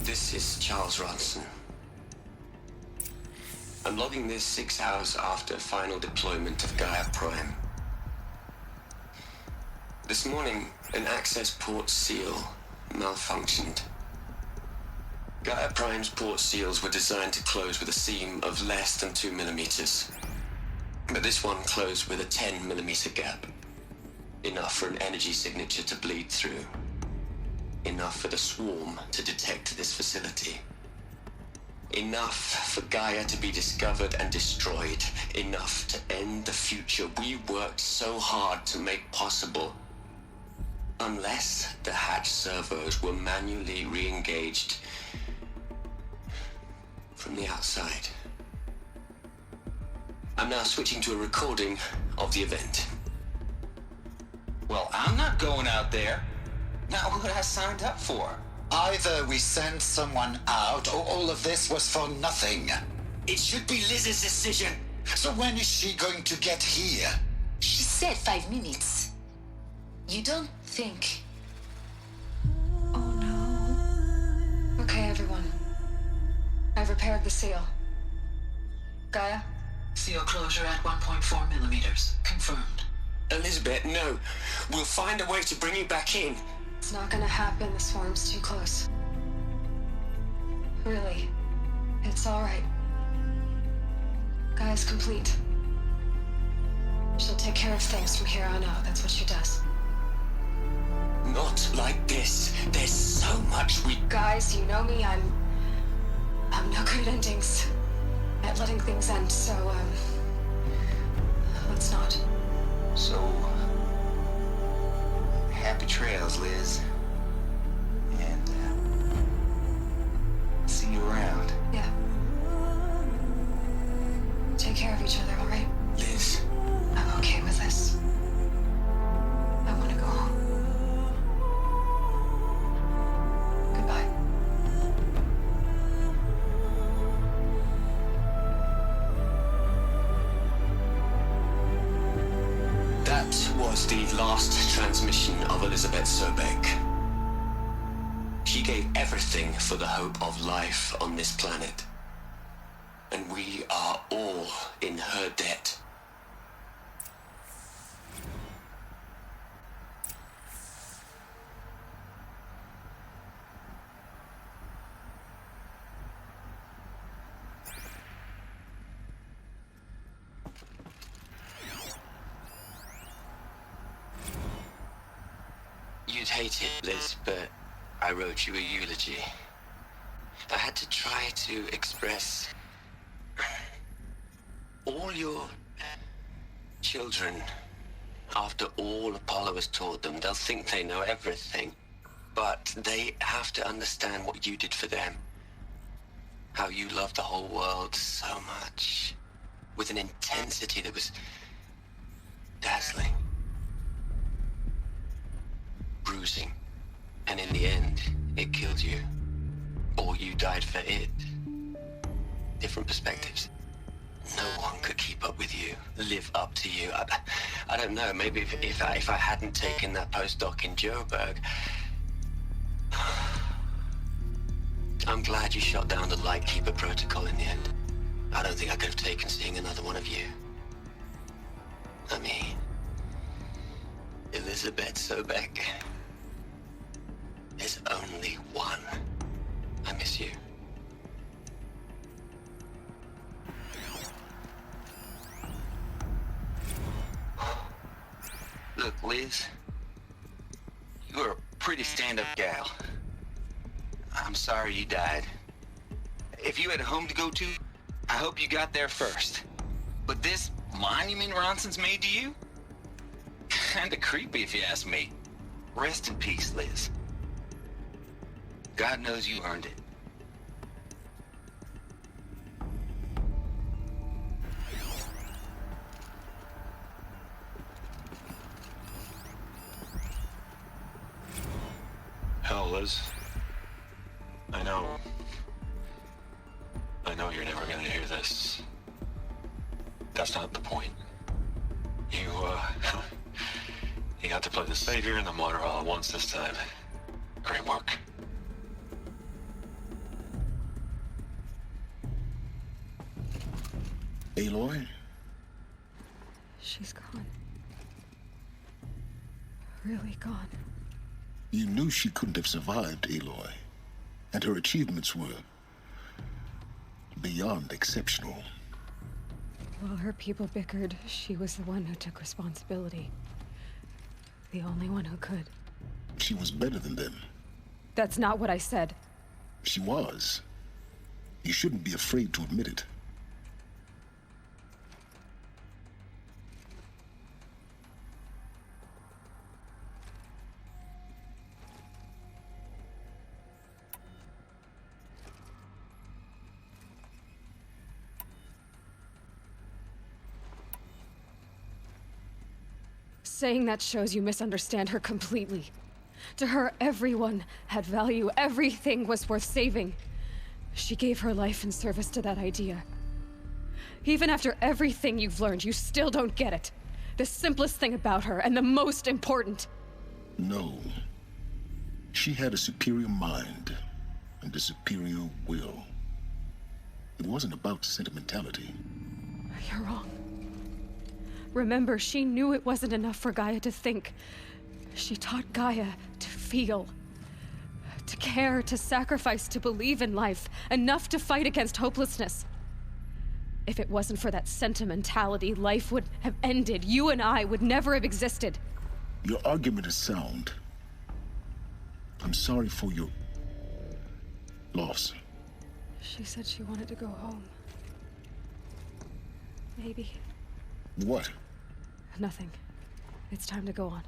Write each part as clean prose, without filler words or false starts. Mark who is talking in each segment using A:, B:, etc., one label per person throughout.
A: This is Charles Ronson. I'm logging this 6 hours after final deployment of Gaia Prime. This morning, an access port seal malfunctioned. Gaia Prime's port seals were designed to close with a seam of less than 2 millimeters. But this one closed with a 10 millimeter gap. Enough for an energy signature to bleed through. Enough for the swarm to detect this facility. Enough for Gaia to be discovered and destroyed. Enough to end the future we worked so hard to make possible. Unless the hatch servos were manually re-engaged from the outside. I'm now switching to a recording of the event.
B: Well, I'm not going out there. Not what I signed up for.
C: Either we send someone out, or all of this was for nothing.
A: It should be Liz's decision.
C: So when is she going to get here?
D: She said 5 minutes. You don't think...
E: Oh no. Okay, everyone. I've repaired the seal. Gaia?
F: Seal closure at 1.4 millimeters. Confirmed.
A: Elizabeth, no. We'll find a way to bring you back in.
E: It's not gonna happen. The swarm's too close. Really. It's alright. Gaia's complete. She'll take care of things from here on out. That's what she does.
A: Not like this. There's so much we...
E: Guys, you know me. I'm no good at endings. At letting things end, so, let's not.
B: So, happy trails, Liz. And, see you around.
E: Yeah. Take care of each other, all right?
A: Liz.
E: I'm okay with this. I want to go home. Goodbye.
A: That was the last transmission of Elizabeth Sobek. She gave everything for the hope of life on this planet. And we are all in her debt. You'd hate it, Liz, but I wrote you a eulogy. I had to try to express all your children. After all Apollo has taught them, they'll think they know everything. But they have to understand what you did for them. How you loved the whole world so much. With an intensity that was dazzling. Bruising. And in the end, it killed you. Or you died for it. Different perspectives. No one could keep up with you, live up to you. I don't know, maybe if I hadn't taken that postdoc in Joburg. I'm glad you shot down the Lightkeeper protocol in the end. I don't think I could have taken seeing another one of you. I mean, Elizabeth Sobek. There's only one. I miss you.
B: Look, Liz. You're a pretty stand-up gal. I'm sorry you died. If you had a home to go to, I hope you got there first. But this monument Ronson's made to you? Kinda creepy if you ask me. Rest in peace, Liz. God knows you earned it.
G: Hell, Liz. I know you're never gonna hear this. That's not the point. You got to play the savior and the martyr all at once this time. Great work.
H: Aloy?
E: She's gone. Really gone.
H: You knew she couldn't have survived, Aloy. And her achievements were beyond exceptional.
E: While her people bickered, she was the one who took responsibility. The only one who could.
H: She was better than them.
E: That's not what I said.
H: She was. You shouldn't be afraid to admit it.
E: Saying that shows you misunderstand her completely. To her, everyone had value. Everything was worth saving. She gave her life in service to that idea. Even after everything you've learned, you still don't get it. The simplest thing about her, and the most important.
H: No. She had a superior mind and a superior will. It wasn't about sentimentality.
E: You're wrong. Remember, she knew it wasn't enough for Gaia to think. She taught Gaia to feel. To care, to sacrifice, to believe in life. Enough to fight against hopelessness. If it wasn't for that sentimentality, life would have ended. You and I would never have existed.
H: Your argument is sound. I'm sorry for your loss.
E: She said she wanted to go home. Maybe.
H: What?
E: Nothing. It's time to go on.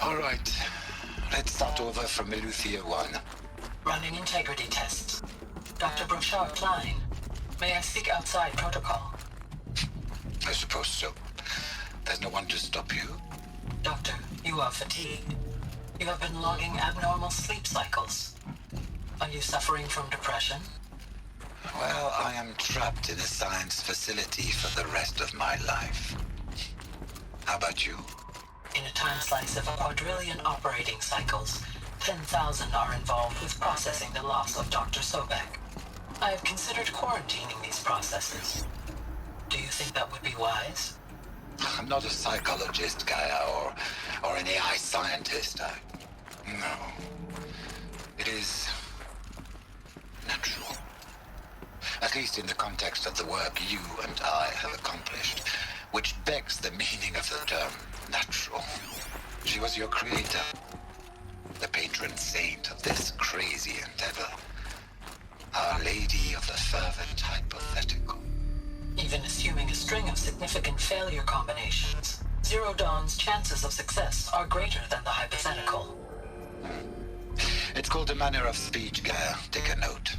C: All right. Let's start over from Eleuthia 1.
F: Running integrity tests. Dr. Brochard Klein, may I speak outside protocol?
C: I suppose so. There's no one to stop you.
F: Doctor, you are fatigued. You have been logging abnormal sleep cycles. Are you suffering from depression?
C: Well, I am trapped in a science facility for the rest of my life. How about you?
F: In a time slice of a quadrillion operating cycles, 10,000 are involved with processing the loss of Dr. Sobek. I have considered quarantining these processes. Do you think that would be wise?
C: I'm not a psychologist, Gaia, or an AI scientist. No. It is natural. At least in the context of the work you and I have accomplished, which begs the meaning of the term natural. She was your creator, the patron saint of this crazy endeavor. Our Lady of the Fervent Hypothetical.
F: Even assuming a string of significant failure combinations, Zero Dawn's chances of success are greater than the hypothetical.
C: It's called a manner of speech, Gaia. Take a note.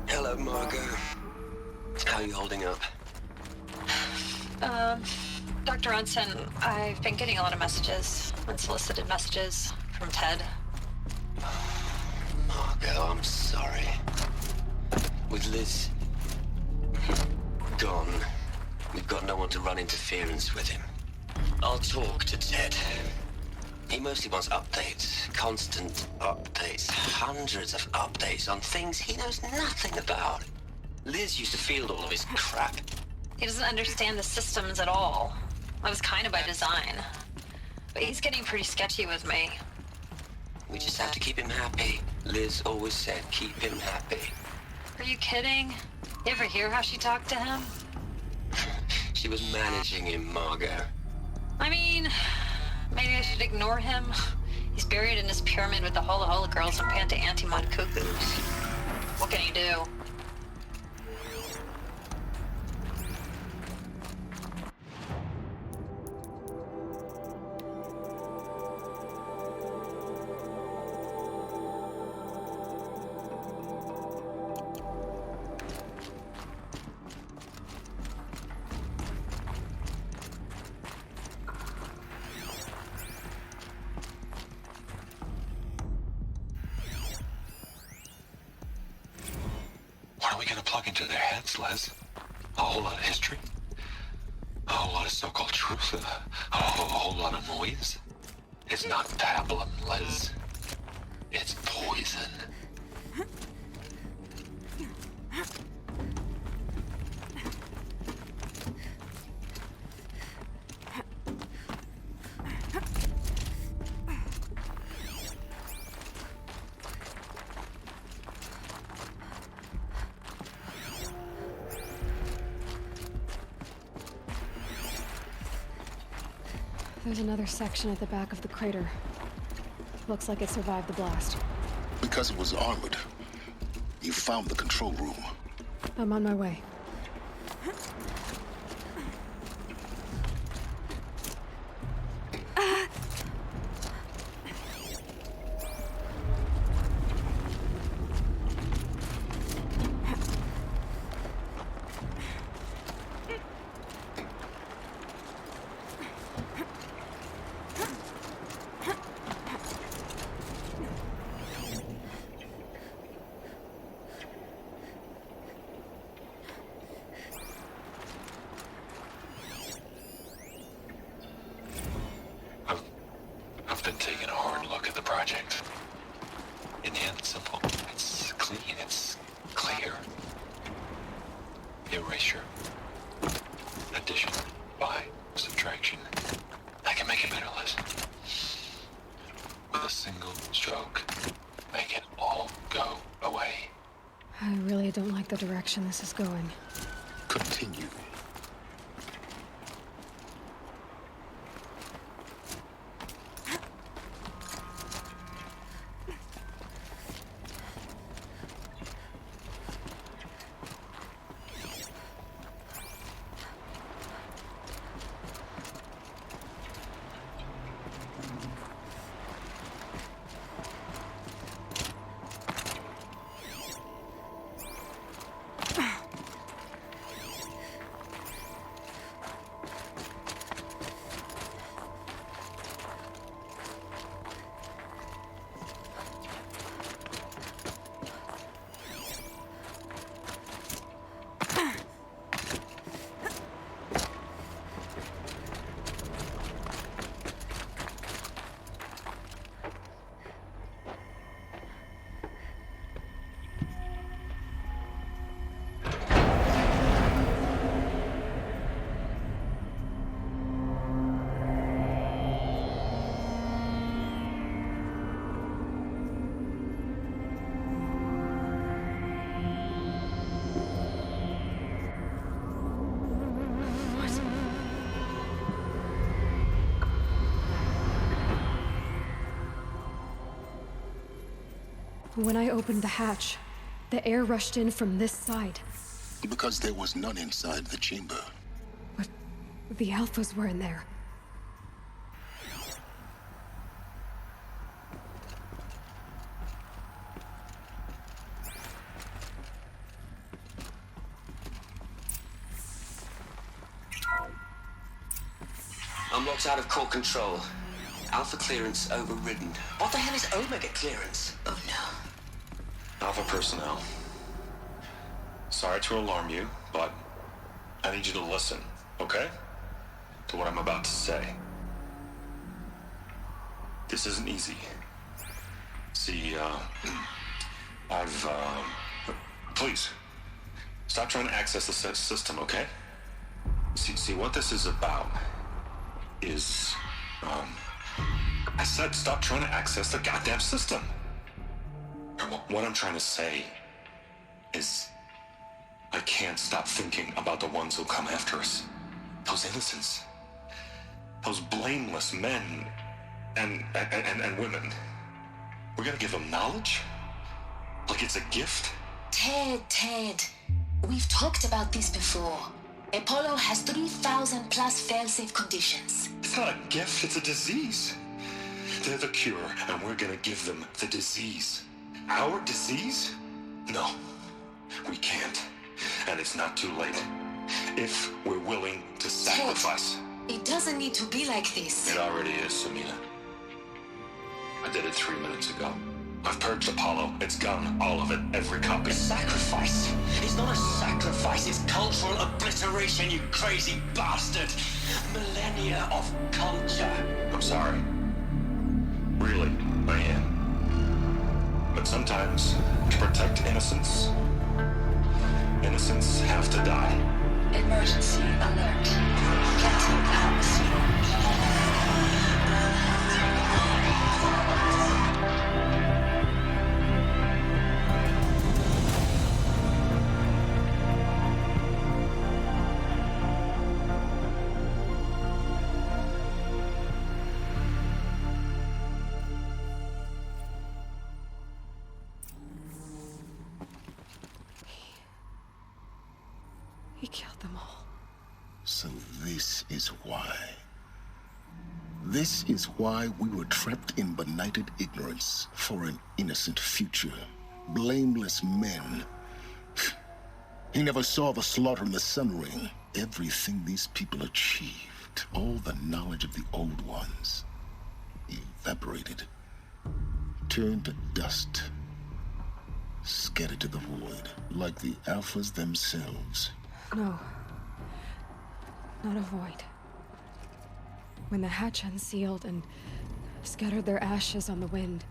A: Hello, Margot. How are you holding up?
I: Dr. Unson, I've been getting a lot of messages, unsolicited messages from Ted.
A: Margot, I'm sorry. With Liz gone, we've got no one to run interference with him. I'll talk to Ted. He mostly wants updates, constant updates, hundreds of updates on things he knows nothing about. Liz used to field all of his crap.
I: He doesn't understand the systems at all. That was kind of by design. But he's getting pretty sketchy with me.
A: We just have to keep him happy. Liz always said keep him happy.
I: Are you kidding? You ever hear how she talked to him?
A: She was managing him, Margot.
I: I mean, maybe I should ignore him. He's buried in his pyramid with the Hola Hola girls and Panta Antimon cuckoos. What can he do?
G: What are we gonna plug into their heads, Les? A whole lot of history? A whole lot of so-called truth? A whole lot of noise? It's not pablum, Les. It's poison.
E: There's another section at the back of the crater. Looks like it survived the blast.
H: Because it was armored. You found the control room.
E: I'm on my way.
G: I've been taking a hard look at the project. In the end, it's simple. It's clean. It's clear. Erasure. Addition. By. Subtraction. I can make a better list. With a single stroke, make it all go away.
E: I really don't like the direction this is going.
H: Continue.
E: When I opened the hatch, the air rushed in from this side.
H: Because there was none inside the chamber.
E: But The Alphas were in there.
A: I'm locked out of core control. Alpha clearance overridden. What the hell is Omega clearance?
D: Oh no.
G: Alpha personnel. Sorry to alarm you, but I need you to listen, okay? To what I'm about to say. This isn't easy. See, please, stop trying to access the system, okay? See, what this is about is, I said stop trying to access the goddamn system. What I'm trying to say is I can't stop thinking about the ones who'll come after us. Those innocents. Those blameless men and women. We're gonna give them knowledge? Like it's a gift?
D: Ted. We've talked about this before. Apollo has 3,000 plus fail-safe conditions.
G: It's not a gift, it's a disease. They're the cure, and we're gonna give them the disease. Our disease? No, we can't. And it's not too late. If we're willing to sacrifice.
D: Ted, it doesn't need to be like this.
G: It already is, Samina. I did it 3 minutes ago. I've purged Apollo. It's gone. All of it. Every copy.
A: Sacrifice? It's not a sacrifice. It's cultural obliteration, you crazy bastard. Millennia of culture.
G: I'm sorry. Really, I am. But sometimes, to protect innocence, innocents have to die.
D: Emergency alert. Getting atmosphere.
E: He killed them all.
H: So this is why. This is why we were trapped in benighted ignorance for an innocent future. Blameless men. He never saw the slaughter in the Sun Ring. Everything these people achieved, all the knowledge of the old ones, evaporated, turned to dust, scattered to the void, like the Alphas themselves.
E: No. Not a void. When the hatch unsealed and scattered their ashes on the wind,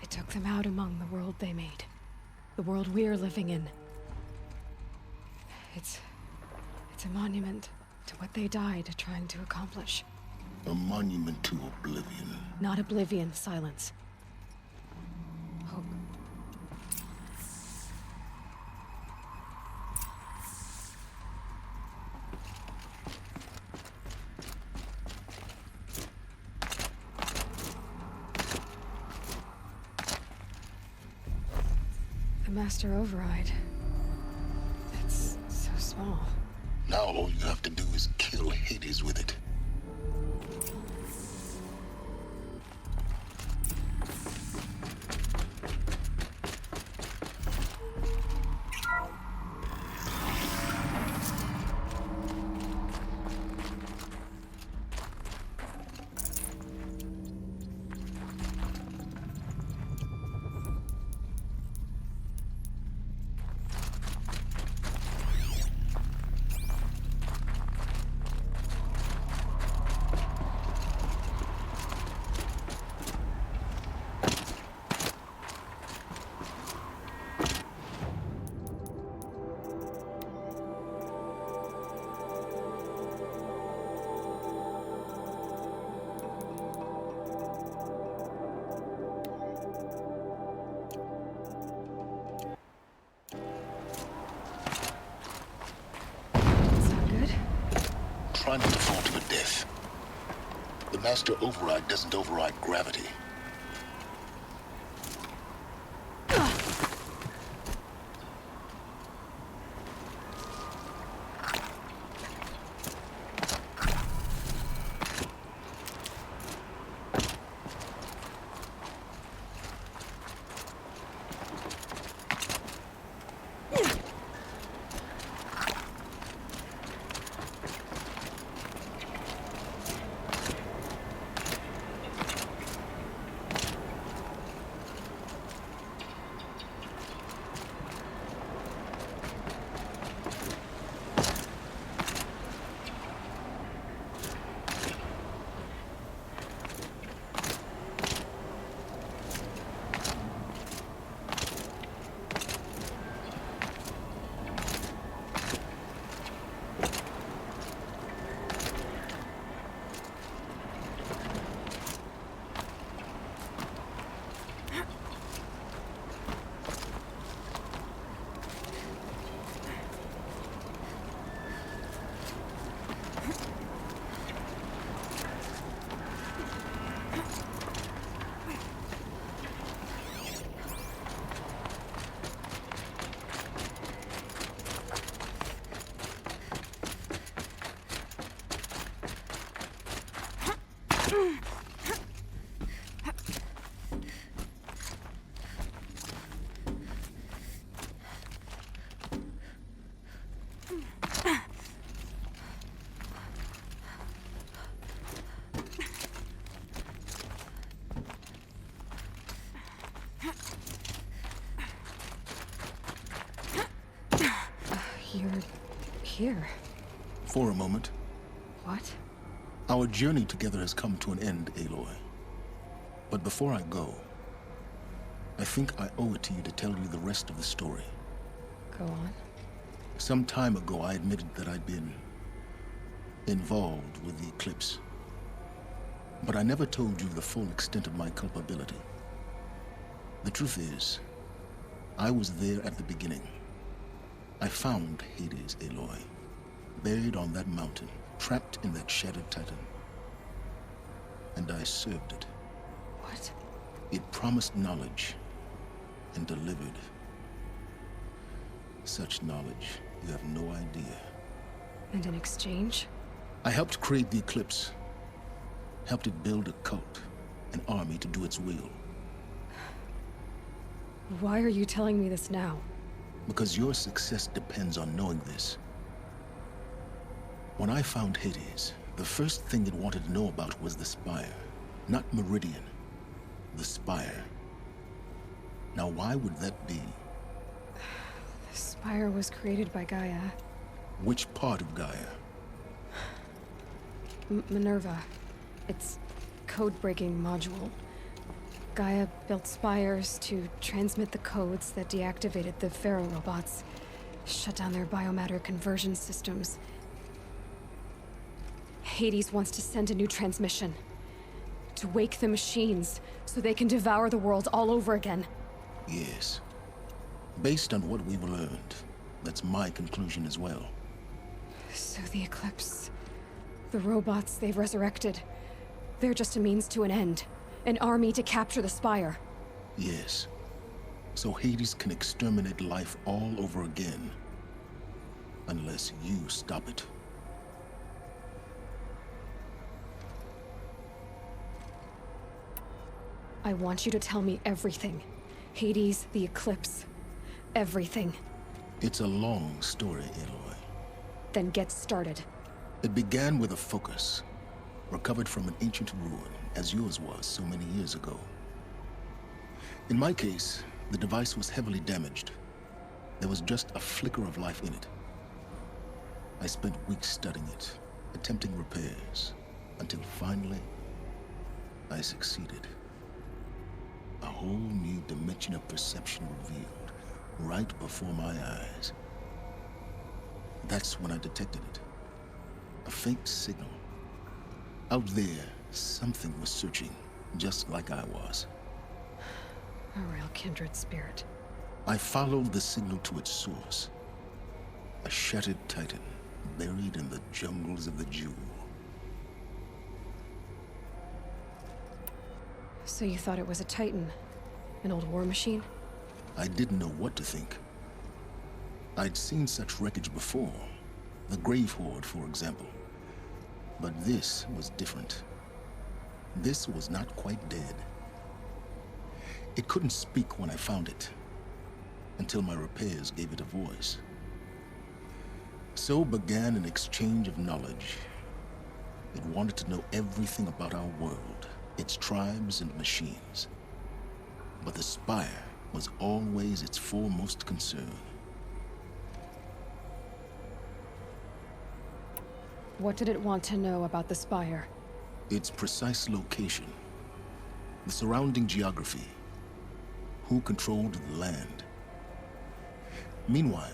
E: it took them out among the world they made. The world we're living in. It's a monument to what they died trying to accomplish.
H: A monument to oblivion.
E: Not oblivion, silence. Hope. The master override. That's so small.
H: Now all you have to do is kill Hades with it. Try not to fall to a death. The master override doesn't override gravity.
E: You're here.
H: For a moment.
E: What?
H: Our journey together has come to an end, Aloy. But before I go, I think I owe it to you to tell you the rest of the story.
E: Go on.
H: Some time ago, I admitted that I'd been involved with the eclipse. But I never told you the full extent of my culpability. The truth is, I was there at the beginning. I found Hades, Aloy, buried on that mountain, trapped in that shattered titan. And I served it.
E: What?
H: It promised knowledge and delivered. Such knowledge, you have no idea.
E: And in exchange?
H: I helped create the Eclipse. Helped it build a cult, an army to do its will.
E: Why are you telling me this now?
H: Because your success depends on knowing this. When I found Hades, the first thing it wanted to know about was the Spire. Not Meridian. The Spire. Now why would that be?
E: The Spire was created by Gaia.
H: Which part of Gaia?
E: Minerva. Its code-breaking module. Gaia built spires to transmit the codes that deactivated the Pharaoh robots, shut down their biomatter conversion systems. Hades wants to send a new transmission. To wake the machines, so they can devour the world all over again.
H: Yes. Based on what we've learned, that's my conclusion as well.
E: So the Eclipse... the robots they've resurrected... they're just a means to an end. An army to capture the Spire.
H: Yes. So Hades can exterminate life all over again. Unless you stop it.
E: I want you to tell me everything. Hades, the Eclipse. Everything.
H: It's a long story, Aloy.
E: Then get started.
H: It began with a focus. Recovered from an ancient ruin, as yours was so many years ago. In my case, the device was heavily damaged. There was just a flicker of life in it. I spent weeks studying it, attempting repairs, until finally, I succeeded. A whole new dimension of perception revealed, right before my eyes. That's when I detected it. A faint signal. Out there, something was searching, just like I was.
E: A real kindred spirit.
H: I followed the signal to its source. A shattered titan, buried in the jungles of the Jewel.
E: So you thought it was a titan? An old war machine?
H: I didn't know what to think. I'd seen such wreckage before. The Grave Horde, for example. But this was different. This was not quite dead. It couldn't speak when I found it, until my repairs gave it a voice. So began an exchange of knowledge. It wanted to know everything about our world, its tribes and machines. But the Spire was always its foremost concern.
E: What did it want to know about the Spire?
H: Its precise location, the surrounding geography, who controlled the land. Meanwhile,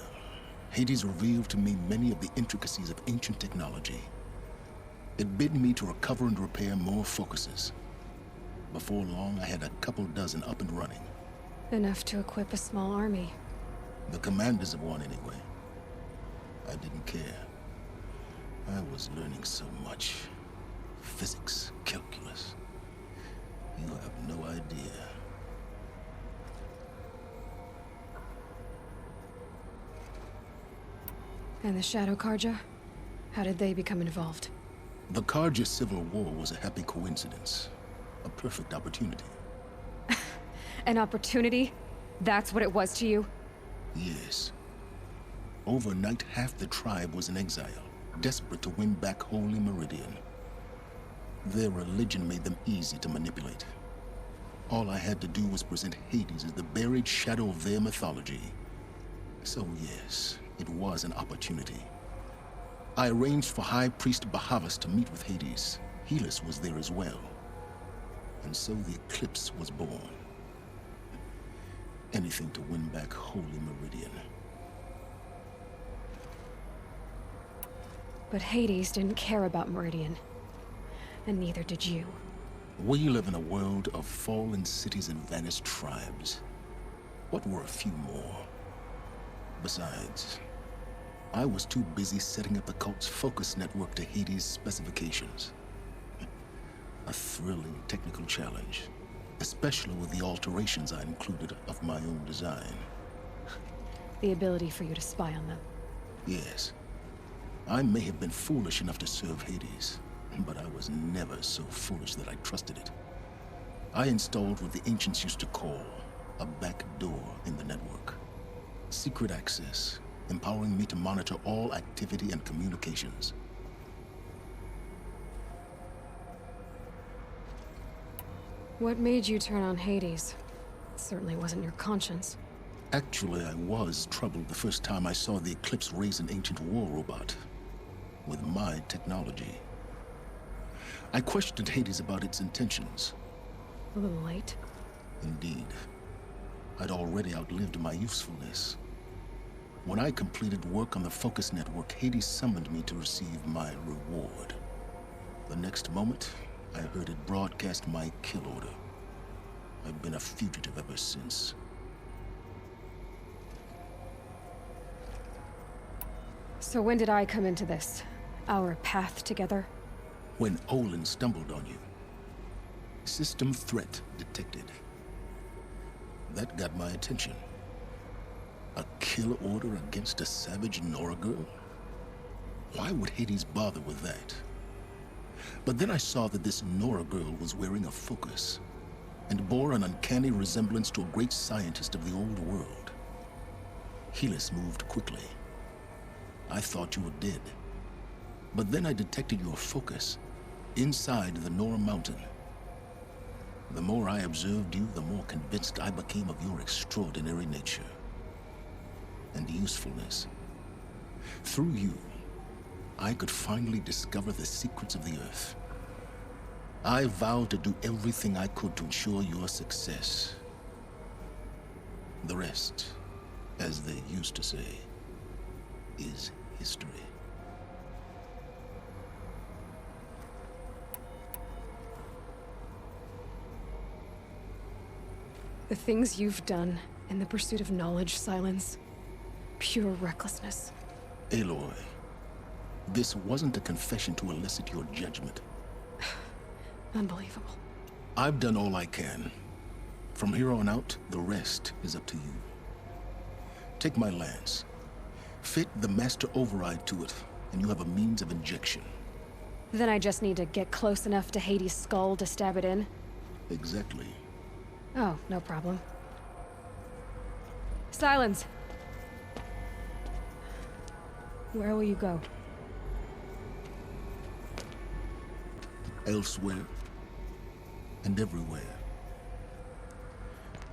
H: Hades revealed to me many of the intricacies of ancient technology. It bid me to recover and repair more focuses. Before long, I had a couple dozen up and running.
E: Enough to equip a small army.
H: The commanders of one, anyway. I didn't care. I was learning so much. Physics, calculus. You have no idea.
E: And the Shadow Karja? How did they become involved?
H: The Carja Civil War was a happy coincidence. A perfect opportunity.
E: An opportunity? That's what it was to you?
H: Yes. Overnight, half the tribe was in exile, desperate to win back Holy Meridian. Their religion made them easy to manipulate. All I had to do was present Hades as the buried shadow of their mythology. So yes, it was an opportunity. I arranged for High Priest Bahavas to meet with Hades. Helis was there as well. And so the eclipse was born. Anything to win back Holy Meridian.
E: But Hades didn't care about Meridian. And neither did you.
H: We live in a world of fallen cities and vanished tribes. What were a few more? Besides, I was too busy setting up the cult's focus network to Hades' specifications. A thrilling technical challenge, especially with the alterations I included of my own design.
E: The ability for you to spy on them.
H: Yes. I may have been foolish enough to serve Hades, but I was never so foolish that I trusted it. I installed what the ancients used to call a back door in the network. Secret access, empowering me to monitor all activity and communications.
E: What made you turn on Hades? It certainly wasn't your conscience.
H: Actually, I was troubled the first time I saw the Eclipse raise an ancient war robot. With my technology. I questioned Hades about its intentions.
E: A little late.
H: Indeed. I'd already outlived my usefulness. When I completed work on the Focus Network, Hades summoned me to receive my reward. The next moment, I heard it broadcast my kill order. I've been a fugitive ever since.
E: So when did I come into this? Our path together?
H: When Olin stumbled on you. System threat detected. That got my attention. A kill order against a savage Nora girl? Why would Hades bother with that? But then I saw that this Nora girl was wearing a focus, and bore an uncanny resemblance to a great scientist of the old world. Helis moved quickly. I thought you were dead. But then I detected your focus inside the Nora mountain. The more I observed you, the more convinced I became of your extraordinary nature and usefulness. Through you, I could finally discover the secrets of the Earth. I vowed to do everything I could to ensure your success. The rest, as they used to say, is history.
E: The things you've done in the pursuit of knowledge, Silence. Pure recklessness.
H: Aloy, this wasn't a confession to elicit your judgment.
E: Unbelievable.
H: I've done all I can. From here on out, the rest is up to you. Take my lance. Fit the master override to it, and you have a means of injection.
E: Then I just need to get close enough to Hades' skull to stab it in?
H: Exactly.
E: Oh, no problem. Silence! Where will you go?
H: Elsewhere. And everywhere.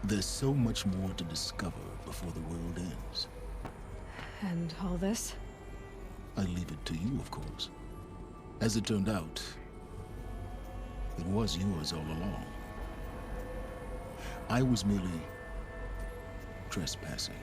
H: There's so much more to discover before the world ends.
E: And all this?
H: I leave it to you, of course. As it turned out, it was yours all along. I was merely trespassing.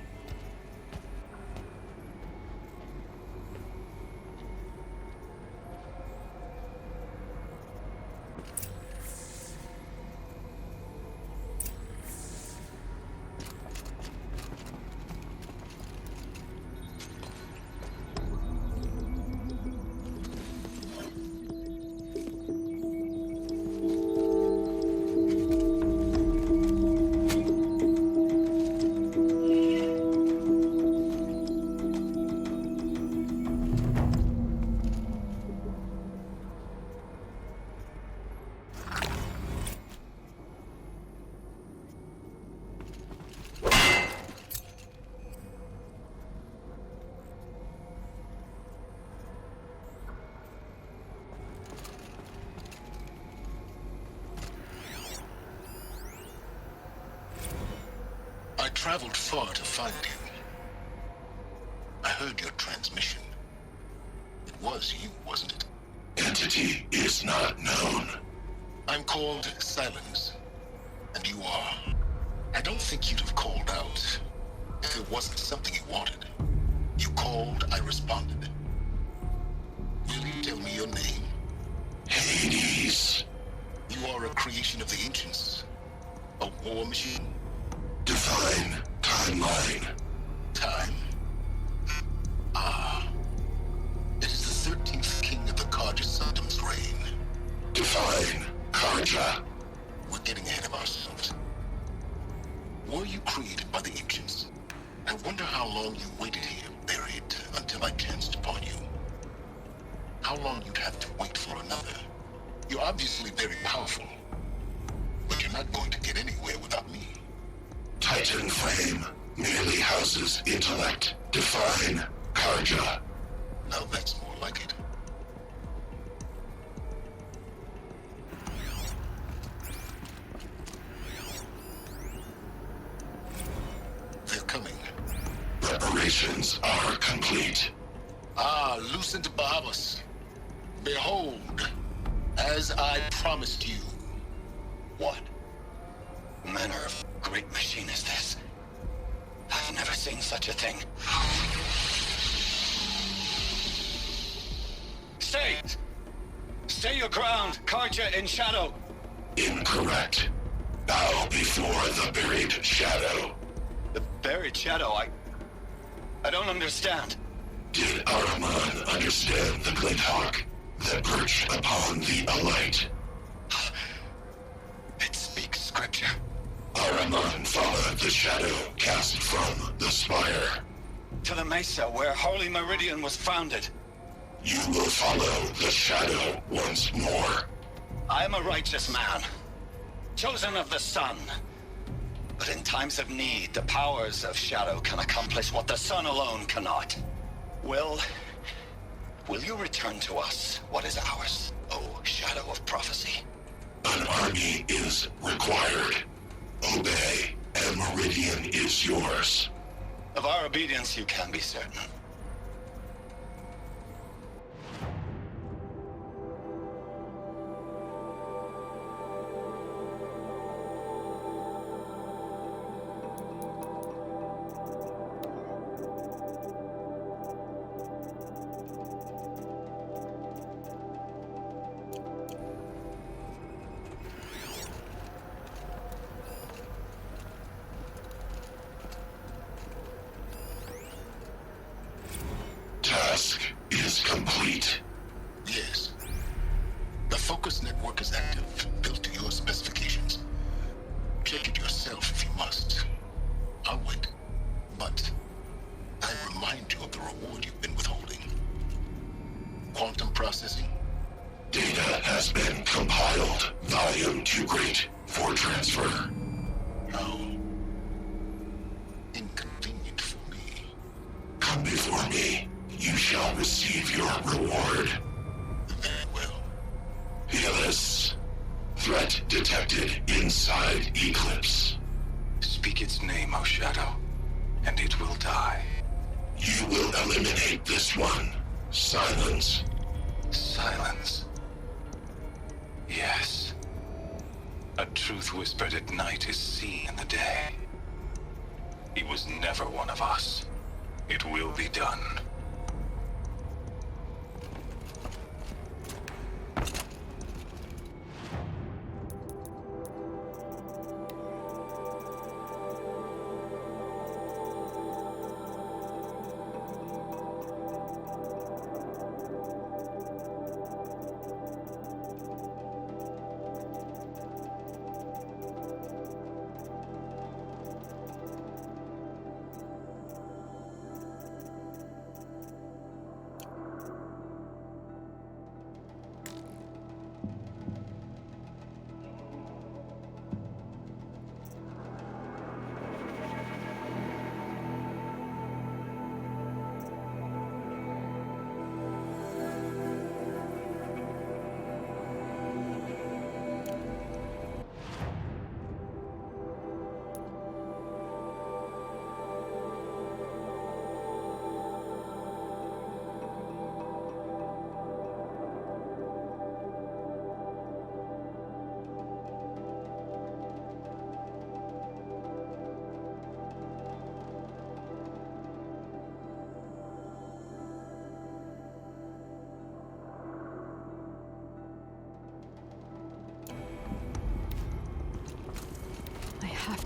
H: traveled far to find him. I heard your transmission. It was you, wasn't it?
J: Entity is not known.
H: I'm called Silence, and you are. I don't think you'd have called out if it wasn't something you wanted. You called, I responded. Will you tell me your name?
J: Hades.
H: You are a creation of the ancients. A war machine.
J: Define timeline.
H: Time? Ah. It is the 13th king of the Karja Sanctum's reign.
J: Define Karja.
H: We're getting ahead of ourselves. Were you created by the ancients? I wonder how long you waited here, buried, until I chanced upon you. How long you'd have to wait for another. You're obviously very powerful, but you're not going to get anywhere without me.
J: Titan Flame merely houses intellect. Define Karja.
H: Now that's more like it. They're coming.
J: Preparations are complete.
H: Ah, Lucent Bahavas. Behold, as I promised you.
B: What manner of great machine is this? I've never seen such a thing. Stay! Stay your ground, Karja in shadow!
J: Incorrect. Bow before the buried shadow.
B: The buried shadow, I don't understand.
J: Did Araman understand the glint hawk that perched upon the alight?
B: It speaks scripture.
J: Araman followed the shadow cast from the spire.
B: To the mesa where Holy Meridian was founded.
J: You will follow the shadow once more.
B: I am a righteous man, chosen of the sun. But in times of need, the powers of shadow can accomplish what the sun alone cannot. Will you return to us what is ours, O Shadow of Prophecy?
J: An army is required. Obey, and Meridian is yours.
B: Of our obedience you can be certain.
J: Task is complete.
H: Yes. The focus network is active, built to your specifications. Check it yourself if you must. I'll wait. But I remind you of the reward you've been withholding. Quantum processing.
J: Data has been compiled. Volume too great for transfer.
H: How inconvenient for me.
J: Come before me. You shall receive your reward.
H: Very well.
J: Helis. Threat detected inside Eclipse.
G: Speak its name, O Shadow, and it will die.
J: You will eliminate this one. Silence.
G: Silence. Yes. A truth whispered at night is seen in the day. He was never one of us. It will be done.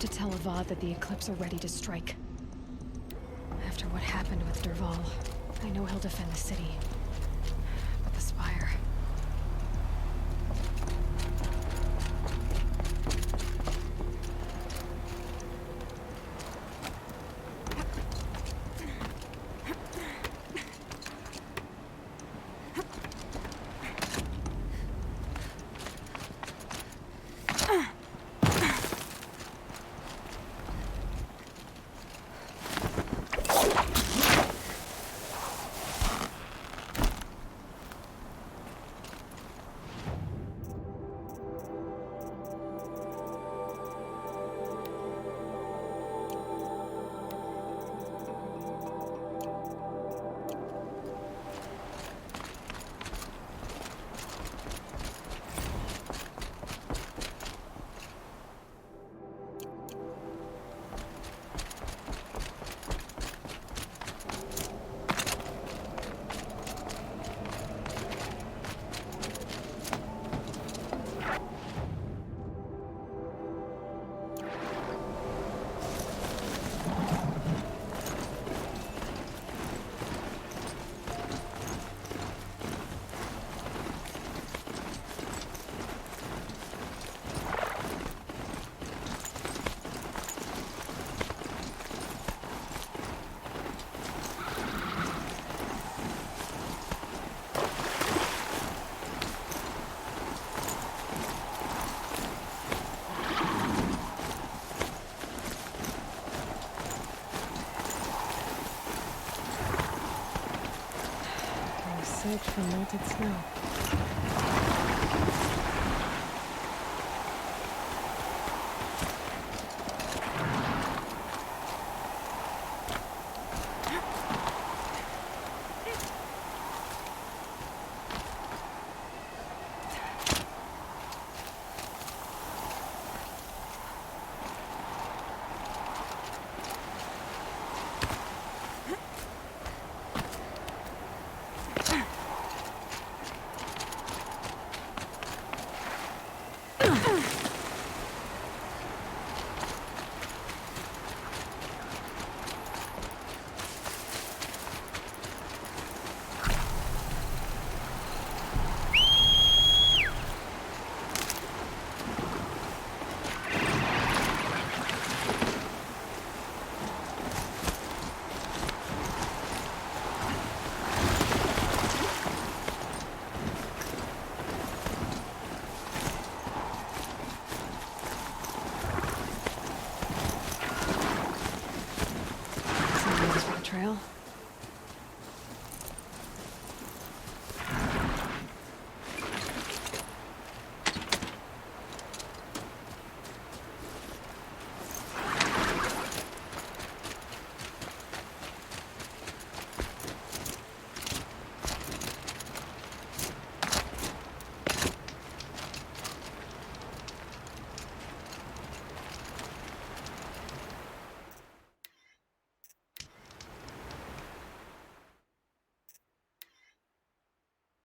E: to tell Avad that the Eclipse are ready to strike. After what happened with Derval, I know he'll defend the city. But the Spire... Search for melted snow.